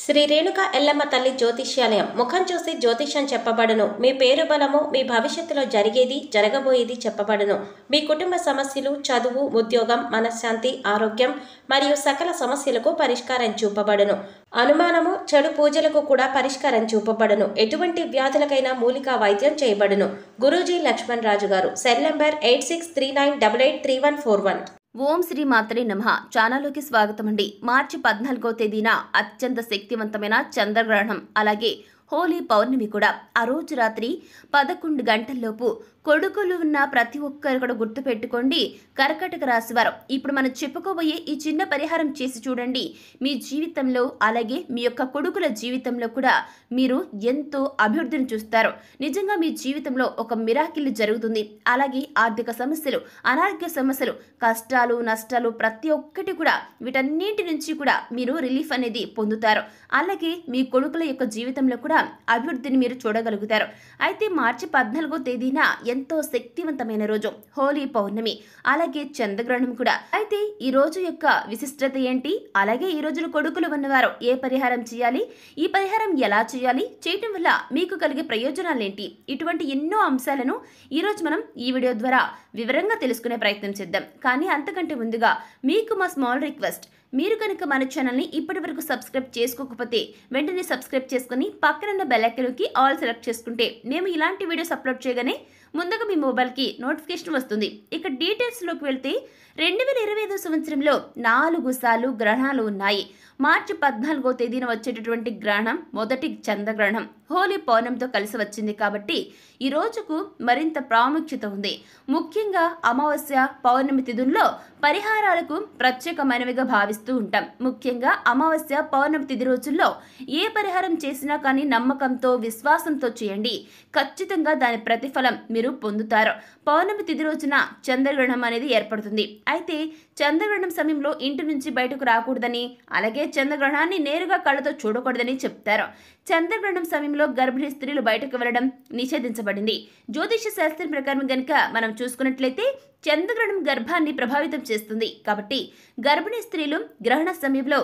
శ్రీ రేణుక ఎల్లమ్మ తల్లి జ్యోతిష్యాలయం ముఖం చూసి జ్యోతిష్యం చెప్పబడును. మీ పేరు బలము, మీ భవిష్యత్తులో జరిగేది జరగబోయేది చెప్పబడును. మీ కుటుంబ సమస్యలు, చదువు, ఉద్యోగం, మనశ్శాంతి, ఆరోగ్యం మరియు సకల సమస్యలకు పరిష్కారం చూపబడును. అనుమానము, చెడు పూజలకు కూడా పరిష్కారం చూపబడును. ఎటువంటి వ్యాధులకైనా మూలికా వైద్యం చేయబడును. గురూజీ లక్ష్మణ్ రాజు గారు. Cell number 8639883141. ఓం శ్రీ మాత్రే నమః. ఛానల్లోకి స్వాగతం అండి. మార్చి 14వ తేదీన అత్యంత శక్తివంతమైన చంద్రగ్రహణం, అలాగే హోలీ పౌర్ణమి కూడా. ఆ రోజు రాత్రి 11 గంటల్లోపు కొడుకులు ఉన్న ప్రతి ఒక్కరు కూడా గుర్తుపెట్టుకోండి. కర్కాటక రాశి వారు ఇప్పుడు మనం చెప్పుకోబోయే ఈ చిన్న పరిహారం చేసి చూడండి. మీ జీవితంలో అలాగే మీ యొక్క కొడుకుల జీవితంలో కూడా మీరు ఎంతో అభివృద్ధిని చూస్తారు. నిజంగా మీ జీవితంలో ఒక మిరాకిల్ జరుగుతుంది. అలాగే ఆర్థిక సమస్యలు, అనారోగ్య సమస్యలు, కష్టాలు, నష్టాలు ప్రతి ఒక్కటి కూడా వీటన్నింటి నుంచి కూడా మీరు రిలీఫ్ అనేది పొందుతారు. అలాగే మీ కొడుకుల యొక్క జీవితంలో కూడా అభివృద్ధిని మీరు చూడగలుగుతారు. అయితే మార్చి 14వ తేదీన ఎంతో శక్తివంతమైన రోజు హోలీ పౌర్ణమి, అలాగే చంద్రగ్రహణం కూడా. అయితే ఈ రోజు యొక్క విశిష్టత ఏంటి, అలాగే ఈ రోజున కొడుకులు ఉన్నవారు ఏ పరిహారం చేయాలి, ఈ పరిహారం ఎలా చేయాలి, చేయటం వల్ల మీకు కలిగే ప్రయోజనాలేంటి, ఇటువంటి ఎన్నో అంశాలను ఈ రోజు మనం ఈ వీడియో ద్వారా వివరంగా తెలుసుకునే ప్రయత్నం చేద్దాం. కానీ అంతకంటే ముందుగా మీకు మా స్మాల్ రిక్వెస్ట్, మీరు కనుక మన ఛానల్ని ఇప్పటి వరకు సబ్స్క్రైబ్ చేసుకోకపోతే వెంటనే సబ్స్క్రైబ్ చేసుకుని పక్కనున్న బెల్ ఐకాన్కి ఆల్ సెలెక్ట్ చేసుకుంటే మేము ఇలాంటి వీడియోస్ అప్లోడ్ చేయగానే ముందుగా మీ మొబైల్కి నోటిఫికేషన్ వస్తుంది. ఇక డీటెయిల్స్లోకి వెళ్తే 2025 సంవత్సరంలో 4 సార్లు గ్రహణాలు ఉన్నాయి. మార్చి 14వ తేదీన వచ్చేటటువంటి గ్రహణం మొదటి చంద్రగ్రహణం హోలీ పౌర్ణమితో కలిసి వచ్చింది. కాబట్టి ఈ రోజుకు మరింత ప్రాముఖ్యత ఉంది. ముఖ్యంగా అమావాస్య, పౌర్ణమి తిథుల్లో పరిహారాలకు ప్రత్యేకమైనవిగా భావిస్తూ ఉంటాం. ముఖ్యంగా అమావాస్య, పౌర్ణమి తిథి రోజుల్లో ఏ పరిహారం చేసినా కానీ నమ్మకంతో, విశ్వాసంతో చేయండి. ఖచ్చితంగా దాని ప్రతిఫలం మీరు పొందుతారు. పౌర్ణమి తిథి రోజున చంద్రగ్రహణం అనేది ఏర్పడుతుంది. అయితే చంద్రగ్రహణం సమయంలో ఇంటి నుంచి బయటకు రాకూడదని, అలాగే చంద్రగ్రహణాన్ని నేరుగా కళ్ళతో చూడకూడదని చెప్తారు. చంద్రగ్రహణం సమయంలో గర్భిణీ స్త్రీలు బయటకు వెళ్లడం నిషేధించబడింది. జ్యోతిష శాస్త్రం ప్రకారం గనుక మనం చూసుకున్నట్లయితే చంద్రగ్రహణం గర్భాన్ని ప్రభావితం చేస్తుంది. కాబట్టి గర్భిణీ స్త్రీలు గ్రహణ సమయంలో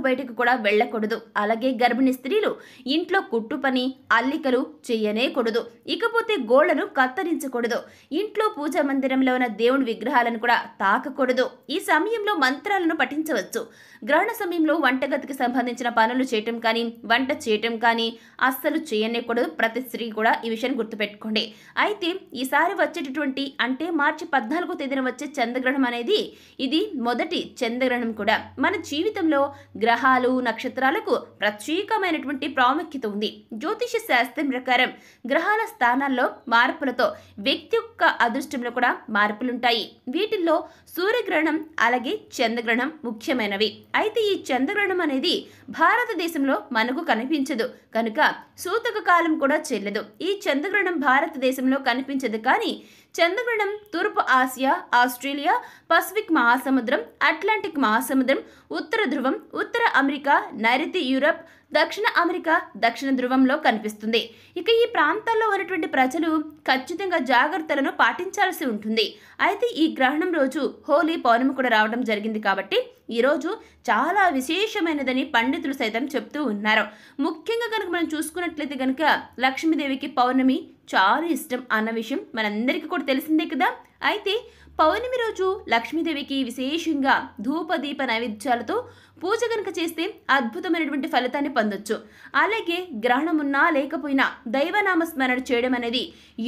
బయటకు కూడా వెళ్ళకూడదు. అలాగే గర్భిణీ స్త్రీలు ఇంట్లో కుట్టు పని, అల్లికలు చేయనేకూడదు. ఇకపోతే గోళ్లను కత్తరించకూడదు. ఇంట్లో పూజా మందిరంలో ఉన్న దేవుని విగ్రహాలను కూడా తాకకూడదు. ఈ సమయంలో మంత్రాలను పఠించవచ్చు. గ్రహణ సమయంలో వంటగదికి సంబంధించిన పనులు చేయటం కానీ, వంట చేయటం కానీ అస్సలు చేయనేకూడదు. ప్రతి స్త్రీ కూడా ఈ విషయాన్ని గుర్తుపెట్టుకోండి. అయితే ఈసారి వచ్చేటటువంటి అంటే మార్చి 14వ తేదీన వచ్చే చంద్రగ్రహణం అనేది ఇది మొదటి చంద్రగ్రహణం కూడా. మన జీవితంలో గ్రహాలు, నక్షత్రాలకు ప్రత్యేకమైనటువంటి ప్రాముఖ్యత ఉంది. జ్యోతిష శాస్త్రం ప్రకారం గ్రహాల స్థానాల్లో మార్పులతో వ్యక్తి యొక్క అదృష్టంలో కూడా మార్పులుంటాయి. వీటిల్లో సూర్యగ్రహణం అలాగే చంద్రగ్రహణం ముఖ్యమైనవి. అయితే ఈ చంద్రగ్రహణం అనేది భారతదేశంలో మనకు కనిపించదు కనుక సూతక కాలం కూడా చెల్లదు. ఈ చంద్రగ్రహణం భారతదేశంలో కనిపించదు. కానీ చంద్రగ్రహణం తూర్పు ఆసియా, ఆస్ట్రేలియా, పసిఫిక్ మహాసముద్రం, అట్లాంటిక్ మహాసముద్రం, ఉత్తర ధ్రువం, ఉత్తర అమెరికా, నైరుతి యూరప్, దక్షిణ అమెరికా, దక్షిణ ధ్రువంలో కనిపిస్తుంది. ఇక ఈ ప్రాంతాల్లో ఉన్నటువంటి ప్రజలు ఖచ్చితంగా జాగ్రత్తలను పాటించాల్సి ఉంటుంది. అయితే ఈ గ్రహణం రోజు హోలీ పౌర్ణమి కూడా రావడం జరిగింది. కాబట్టి ఈరోజు చాలా విశేషమైనదని పండితులు సైతం చెప్తూ ఉన్నారు. ముఖ్యంగా కనుక మనం చూసుకున్నట్లయితే కనుక లక్ష్మీదేవికి పౌర్ణమి చాలా ఇష్టం అన్న విషయం మనందరికీ కూడా తెలిసిందే కదా. అయితే పౌర్ణమి రోజు లక్ష్మీదేవికి విశేషంగా ధూపదీప నైవేద్యాలతో పూజ కనుక చేస్తే అద్భుతమైనటువంటి ఫలితాన్ని పొందొచ్చు. అలాగే గ్రహణం ఉన్నా లేకపోయినా దైవనామ స్మరణ చేయడం అనేది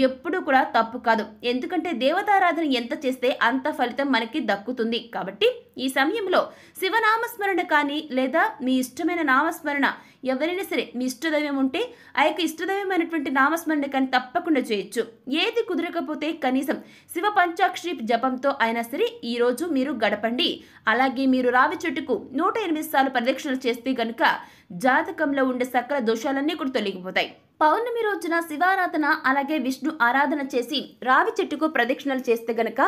ఎప్పుడూ కూడా తప్పు కాదు. ఎందుకంటే దేవతారాధన ఎంత చేస్తే అంత ఫలితం మనకి దక్కుతుంది. కాబట్టి ఈ సమయంలో శివనామస్మరణ కానీ లేదా మీ ఇష్టమైన నామస్మరణ ఎవరైనా సరే మీ ఇష్టదైవం ఉంటే ఆ యొక్క ఇష్టదైవమైనటువంటి నామస్మరణ కానీ తప్పకుండా చేయొచ్చు. ఏది కుదరకపోతే కనీసం శివ పంచాక్షరి జపంతో అయినా సరే ఈరోజు మీరు గడపండి. అలాగే మీరు రావి చెట్టుకు 108 సార్లు ప్రదక్షిణలు చేస్తే గనుక జాతకంలో ఉండే సకల దోషాలన్నీ కూడా తొలగిపోతాయి. పౌర్ణమి రోజున శివారాధన అలాగే విష్ణు ఆరాధన చేసి రావి చెట్టుకు ప్రదక్షిణలు చేస్తే గనక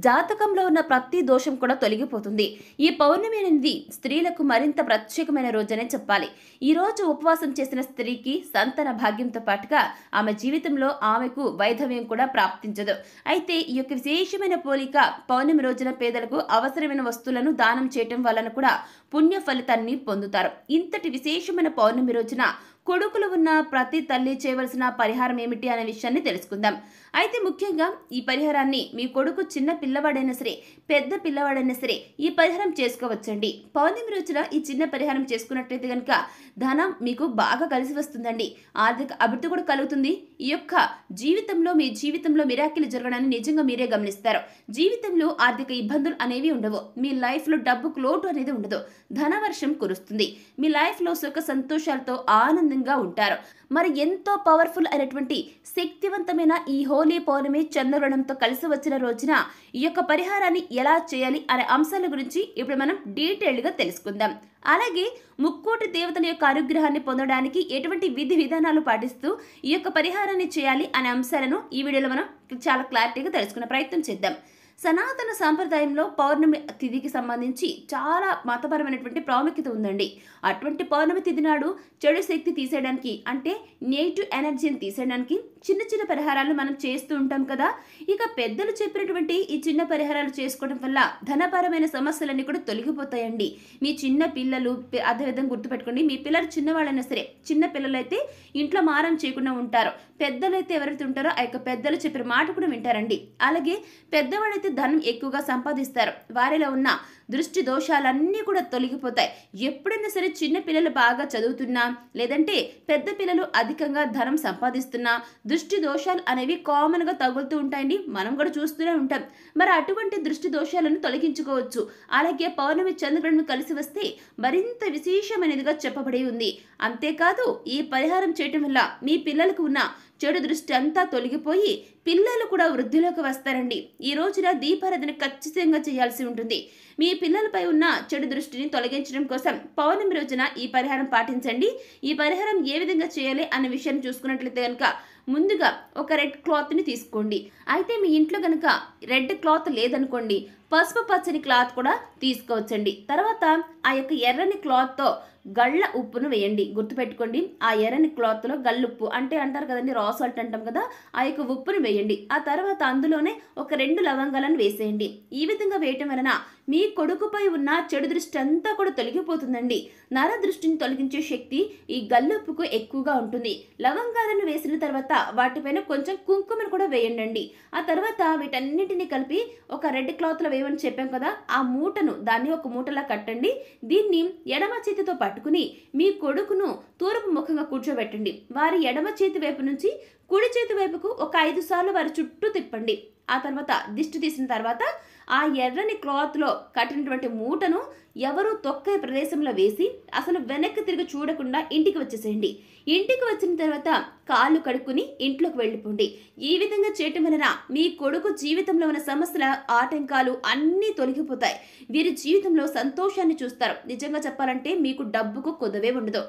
జాతకంలో ఉన్న ప్రతి దోషం కూడా తొలగిపోతుంది. ఈ పౌర్ణమి అనేది స్త్రీలకు మరింత ప్రత్యేకమైన రోజనే చెప్పాలి. ఈ రోజు ఉపవాసం చేసిన స్త్రీకి సంతాన భాగ్యంతో పాటుగా ఆమె జీవితంలో ఆమెకు వైధవ్యం కూడా ప్రాప్తించదు. అయితే ఈ యొక్క విశేషమైన పోలిక పౌర్ణమి రోజున పేదలకు అవసరమైన వస్తువులను దానం చేయటం వలన కూడా పుణ్య ఫలితాన్ని పొందుతారు. ఇంతటి విశేషమైన పౌర్ణమి రోజున కొడుకులు ఉన్న ప్రతి తల్లి చేయవలసిన పరిహారం ఏమిటి అనే విషయాన్ని తెలుసుకుందాం. అయితే ముఖ్యంగా ఈ పరిహారాన్ని మీ కొడుకు చిన్న పిల్లవాడైనా సరే పెద్ద పిల్లవాడైనా సరే ఈ పరిహారం చేసుకోవచ్చండి. పౌర్ణమి రోజున ఈ చిన్న పరిహారం చేసుకున్నట్లయితే కనుక ధనం మీకు బాగా కలిసి వస్తుందండి. ఆర్థిక అభివృద్ధి కూడా కలుగుతుంది. ఈ యొక్క మీ జీవితంలో మిరాకిల్ జరగడాన్ని నిజంగా మీరే గమనిస్తారు. జీవితంలో ఆర్థిక ఇబ్బందులు అనేవి ఉండవు. మీ లైఫ్లో డబ్బుకు లోటు అనేది ఉండదు. ధనవర్షం కురుస్తుంది. మీ లైఫ్లో సుఖ సంతోషాలతో ఆనందంగా ఉంటారు. మరి ఎంతో పవర్ఫుల్ అయినటువంటి శక్తివంతమైన ఈ హోలీ పౌర్ణమి చంద్రగ్రహణంతో కలిసి వచ్చిన రోజున ఈ యొక్క పరిహారాన్ని ఎలా చేయాలి అనే అంశాల గురించి ఇప్పుడు మనం డీటెయిల్డ్గా తెలుసుకుందాం. అలాగే ముక్కోటి దేవతల యొక్క అనుగ్రహాన్ని పొందడానికి ఎటువంటి విధి విధానాలు పాటిస్తూ ఈ యొక్క పరిహారాన్ని చేయాలి అనే అంశాలను ఈ వీడియోలో మనం చాలా క్లారిటీగా తెలుసుకునే ప్రయత్నం చేద్దాం. సనాతన సాంప్రదాయంలో పౌర్ణమి తిథికి సంబంధించి చాలా మతపరమైనటువంటి ప్రాముఖ్యత ఉందండి. అటువంటి పౌర్ణమి తిథి నాడు చెడు శక్తి తీసేయడానికి అంటే నెగిటివ్ ఎనర్జీని తీసేయడానికి చిన్న చిన్న పరిహారాలు మనం చేస్తూ ఉంటాం కదా. ఇక పెద్దలు చెప్పినటువంటి ఈ చిన్న పరిహారాలు చేసుకోవడం వల్ల ధనపరమైన సమస్యలన్నీ కూడా తొలగిపోతాయండి. మీ చిన్న పిల్లలు అదేవిధంగా గుర్తుపెట్టుకోండి, మీ పిల్లలు చిన్నవాళ్ళైనా సరే చిన్న పిల్లలైతే ఇంట్లో మారం చేయకుండా ఉంటారు. పెద్దలైతే ఎవరైతే ఉంటారో ఆ యొక్క పెద్దలు చెప్పిన మాట కూడా వింటారండి. అలాగే పెద్దవాళ్ళైతే ధనం ఎక్కువగా సంపాదిస్తారు. వారిలో ఉన్న దృష్టి దోషాలన్నీ కూడా తొలగిపోతాయి. ఎప్పుడైనా సరే చిన్న పిల్లలు బాగా చదువుతున్నా లేదంటే పెద్ద పిల్లలు అధికంగా ధనం సంపాదిస్తున్నా దృష్టి దోషాలు అనేవి కామన్గా తగులుతూ ఉంటాయండి. మనం కూడా చూస్తూనే ఉంటాం. మరి అటువంటి దృష్టి దోషాలను తొలగించుకోవచ్చు. అలాగే పౌర్ణమి చంద్రగ్రహణం కలిసి వస్తే మరింత విశేషమైనదిగా చెప్పబడి ఉంది. అంతేకాదు ఈ పరిహారం చేయటం వల్ల మీ పిల్లలకు ఉన్న చెడు దృష్టి అంతా తొలగిపోయి పిల్లలు కూడా వృద్ధిలోకి వస్తారండి. ఈ రోజున దీపారాధన ఖచ్చితంగా చేయాల్సి ఉంటుంది. మీ పిల్లలపై ఉన్న చెడు దృష్టిని తొలగించడం కోసం పౌర్ణమి రోజున ఈ పరిహారం పాటించండి. ఈ పరిహారం ఏ విధంగా చేయాలి అనే విషయాన్ని చూసుకున్నట్లయితే కనుక ముందుగా ఒక రెడ్ క్లాత్ని తీసుకోండి. అయితే మీ ఇంట్లో కనుక రెడ్ క్లాత్ లేదనుకోండి పసుపు పచ్చని క్లాత్ కూడా తీసుకోవచ్చండి. తర్వాత ఆ యొక్క ఎర్రని క్లాత్తో గళ్ళ ఉప్పును వేయండి. గుర్తుపెట్టుకోండి, ఆ ఎర్రని క్లాత్లో గల్లుప్పు అంటే అంటారు కదండి, రా సాల్ట్ అంటాం కదా, ఆ యొక్క ఉప్పును వేయండి. ఆ తర్వాత అందులోనే ఒక 2 లవంగాలను వేసేయండి. ఈ విధంగా వేయటం వలన మీ కొడుకుపై ఉన్న చెడు దృష్టి అంతా కూడా తొలగిపోతుందండి. నర దృష్టిని తొలగించే శక్తి ఈ గల్లుప్పుకు ఎక్కువగా ఉంటుంది. లవంగాలను వేసిన తర్వాత వాటిపైన కొంచెం కుంకుమను కూడా వేయండి. ఆ తర్వాత వీటన్నిటిని కలిపి ఒక రెడ్ క్లాత్లో వేయమని చెప్పాం కదా, ఆ మూటను దాన్ని ఒక మూటలా కట్టండి. దీన్ని ఎడమ చేతితో పట్టుకుని మీ కొడుకును తూర్పు ముఖంగా కూర్చోబెట్టండి. వారి ఎడమ చేతి వైపు నుంచి కుడి చేతి వైపుకు ఒక 5 సార్లు వారి చుట్టూ తిప్పండి. ఆ తర్వాత దిష్టి తీసిన తర్వాత ఆ ఎర్రని క్లాత్లో కట్టినటువంటి మూటను ఎవరు తొక్కే ప్రదేశంలో వేసి అసలు వెనక్కి తిరిగి చూడకుండా ఇంటికి వచ్చేసేయండి. ఇంటికి వచ్చిన తర్వాత కాళ్ళు కడుక్కుని ఇంట్లోకి వెళ్ళిపోండి. ఈ విధంగా చేయటం వలన మీ కొడుకు జీవితంలో ఉన్న సమస్యల ఆటంకాలు అన్నీ తొలగిపోతాయి. వీరి జీవితంలో సంతోషాన్ని చూస్తారు. నిజంగా చెప్పాలంటే మీకు డబ్బుకు కొదవే ఉండదు.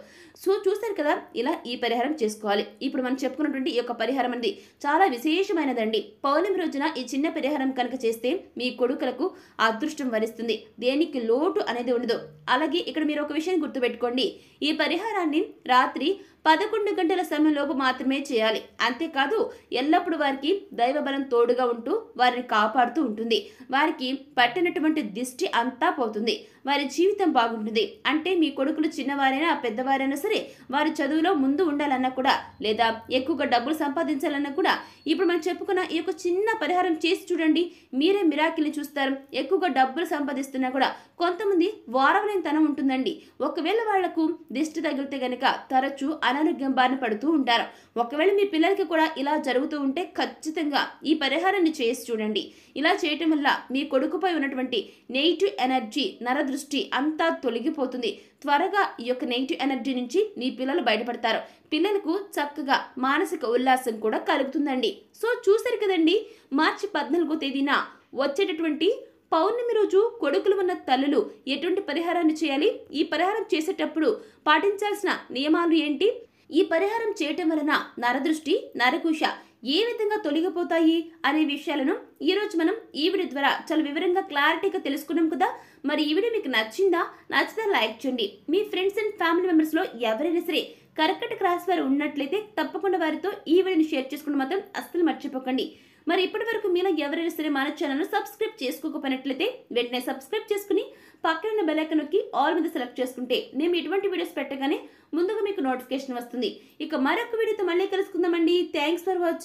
సో చూస్తారు కదా, ఇలా ఈ పరిహారం చేసుకోవాలి. ఇప్పుడు మనం చెప్పుకున్నటువంటి ఈ యొక్క పరిహారం అనేది చాలా విశేషమైనదండి. పౌర్ణమి రోజున ఈ చిన్న పరిహారం కనుక చేస్తే మీ కొడుకులకు అదృష్టం వరిస్తుంది. దేనికి లోటు అనేది ఉండదు. అలాగే ఇక్కడ మీరు ఒక విషయం గుర్తుపెట్టుకోండి, ఈ పరిహారాన్ని రాత్రి 11 గంటల సమయంలోపు మాత్రమే చేయాలి. అంతేకాదు ఎల్లప్పుడూ వారికి దైవబలం తోడుగా ఉంటూ వారిని కాపాడుతూ ఉంటుంది. వారికి పట్టినటువంటి దిష్టి అంతా పోతుంది. వారి జీవితం బాగుంటుంది. అంటే మీ కొడుకులు చిన్నవారైనా పెద్దవారైనా సరే వారి చదువులో ముందు ఉండాలన్నా కూడా లేదా ఎక్కువగా డబ్బులు సంపాదించాలన్నా కూడా ఇప్పుడు మనం చెప్పుకున్న ఈ యొక్క చిన్న పరిహారం చేసి చూడండి. మీరే మిరాకిల్ని చూస్తారు. ఎక్కువగా డబ్బులు సంపాదిస్తున్నా కూడా కొంతమంది వారవలేనితనం ఉంటుందండి. ఒకవేళ వాళ్లకు దిష్టి తగిలితే గనక తరచూ అనారోగ్యం బారిన పడుతూ ఉంటారు. ఒకవేళ మీ పిల్లలకి కూడా ఇలా జరుగుతూ ఉంటే ఖచ్చితంగా ఈ పరిహారాన్ని చేసి చూడండి. ఇలా చేయటం వల్ల మీ కొడుకుపై ఉన్నటువంటి నెగిటివ్ ఎనర్జీ నరదృష్టి అంతా తొలగిపోతుంది. త్వరగా ఈ యొక్క నెగిటివ్ ఎనర్జీ నుంచి మీ పిల్లలు బయటపడతారు. పిల్లలకు చక్కగా మానసిక ఉల్లాసం కూడా కలుగుతుందండి. సో చూసారు కదండి, మార్చి 14వ తేదీన వచ్చేటటువంటి పౌర్ణమి రోజు కొడుకులు ఉన్న తల్లులు ఎటువంటి పరిహారాన్ని చేయాలి, ఈ పరిహారం చేసేటప్పుడు పాటించాల్సిన నియమాలు ఏంటి, ఈ పరిహారం చేయటం వలన నరదృష్టి, నరకుశ ఏ విధంగా తొలగిపోతాయి అనే విషయాలను ఈ రోజు మనం ఈ వీడియో ద్వారా చాలా వివరంగా క్లారిటీగా తెలుసుకున్నాం కదా. మరి ఈ వీడియో మీకు నచ్చిందా? నచ్చితే లైక్ చేయండి. మీ ఫ్రెండ్స్ అండ్ ఫ్యామిలీ మెంబర్స్ లో ఎవరైనా సరే కర్కాటక రాశి వారు ఉన్నట్లయితే తప్పకుండా వారితో ఈ వీడియోని షేర్ చేసుకుని మాత్రం అస్సలు మర్చిపోకండి. మరి ఇప్పటి వరకు మీలో ఎవరైనా సరే మన ఛానల్ సబ్స్క్రైబ్ చేసుకోకపోయినట్లయితే వెంటనే సబ్స్క్రైబ్ చేసుకుని పక్కన బెల్ ఐకాన్ నొక్కి ఆల్ మీద సెలెక్ట్ చేసుకుంటే మేము ఎటువంటి వీడియోస్ పెట్టగానే ముందుగా మీకు నోటిఫికేషన్ వస్తుంది. ఇక మరొక వీడియోతో మళ్ళీ కలుసుకుందామండి. Thanks for watching.